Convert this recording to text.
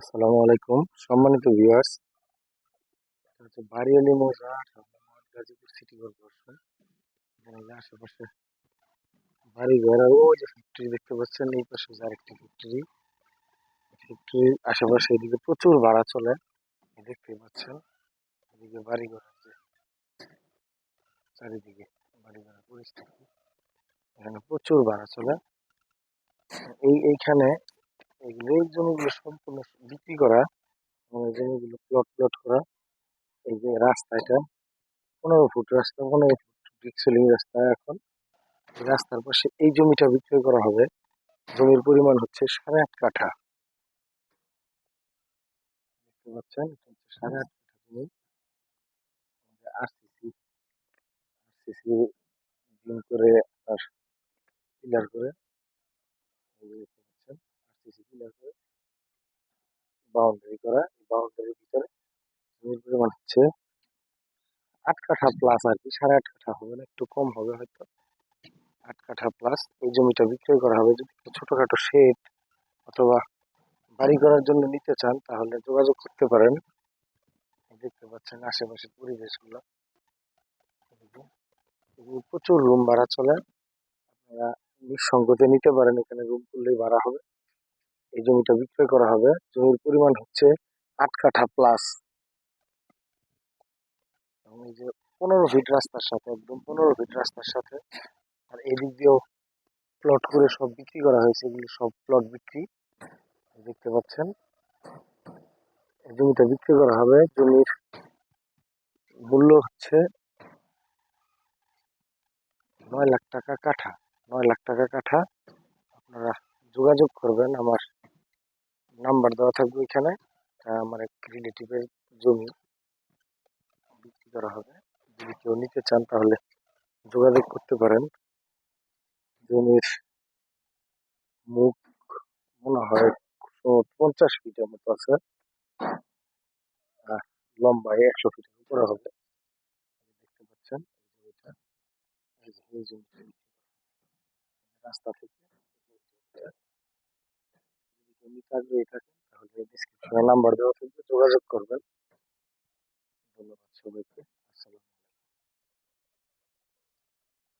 আসসালামু আলাইকুম সম্মানিত ভিউয়ার্স। হচ্ছে বাড়িয়ালি মৌজা গাজীপুর সিটি কর্পোরেশন। এখানে যে আশেপাশে বাড়ি ঘর আর ওই যে ফ্যাক্টরি দেখতে পাচ্ছেন, এই পাশে যে আরেকটি ফ্যাক্টরি। ফ্যাক্টরির আশেপাশে এদিকে প্রচুর ভাড়া চলে, দেখতে পাচ্ছেন। এদিকে বাড়ি ঘর, যে চারিদিকে বাড়ি ঘরের পরিস্থিতি, এখানে প্রচুর ভাড়া চলে। এইখানে এই জমিগুলো সম্পূর্ণ বিক্রি করা, মানে জমিগুলো প্লট প্লট করা। এই যে রাস্তাটা 15 ফুট রাস্তা, 15 ফুট ডিকসেলিং রাস্তা। এখন এই রাস্তার পাশে এই জমিটা বিক্রয় করা হবে। জমির পরিমাণ হচ্ছে 8.5 কাঠা। দেখতে পাচ্ছেন, এটা হচ্ছে 8.5 কাঠা জমি। আরসিসি আরসিসি বিম করে আর পিলার করে, এই যে দেখতে পাচ্ছেন, আরসিসি পিলার করে বাউন্ডারি করা। বাউন্ডারির ভিতরে জমির পরিমাণ হচ্ছে 8 কাঠা প্লাস আর কি, 8.5 কাঠা হবে না, একটু কম হবে হয়তো। 8 কাঠা প্লাস এই জমিটা বিক্রয় করা হবে। যদি ছোটখাটো শেড অথবা বাড়ি করার জন্য নিতে চান তাহলে যোগাযোগ করতে পারেন। দেখতে পাচ্ছেন আশেপাশের পরিবেশগুলো, প্রচুর রুম ভাড়া চলে। আপনারা নিঃসংকোচে নিতে পারেন, এখানে রুম করলেই ভাড়া হবে। এই জমিটা বিক্রয় করা হবে। জমির পরিমাণ হচ্ছে 8 কাঠা প্লাস। এবং এই যে 15 ফিট রাস্তার সাথে, একদম 15 ফিট রাস্তার সাথে। আর এদিক দিয়েও প্লট করে সব বিক্রি করা হয়েছে, এগুলো সব প্লট বিক্রি। দেখতে পাচ্ছেন, এই জমিটা বিক্রি করা হবে। জমির মূল্য হচ্ছে 9 লাখ টাকা কাঠা। 9 লাখ টাকা কাঠা। আপনারা যোগাযোগ করবেন, আমার নাম্বার দেওয়া থাকবে এখানে। আমার এক রিলেটিভের জমি বিক্রি করা হবে। যদি কেউ নিতে চান তাহলে যোগাযোগ করতে পারেন। জমির মুখ মনে হয় 50 ফিটের মতো আছে, আর লম্বায় 100 ফিটের উপরে হবে। দেখতে পাচ্ছেন এই জমিটা, এই জমিটা রাস্তা থেকে। যদি কেউ নিতে আগ্রহী থাকেন তাহলে ডিসক্রিপশনে নাম্বার দেওয়া থাকবে, যোগাযোগ করবেন। ধন্যবাদ সবাইকে। আসসালাম।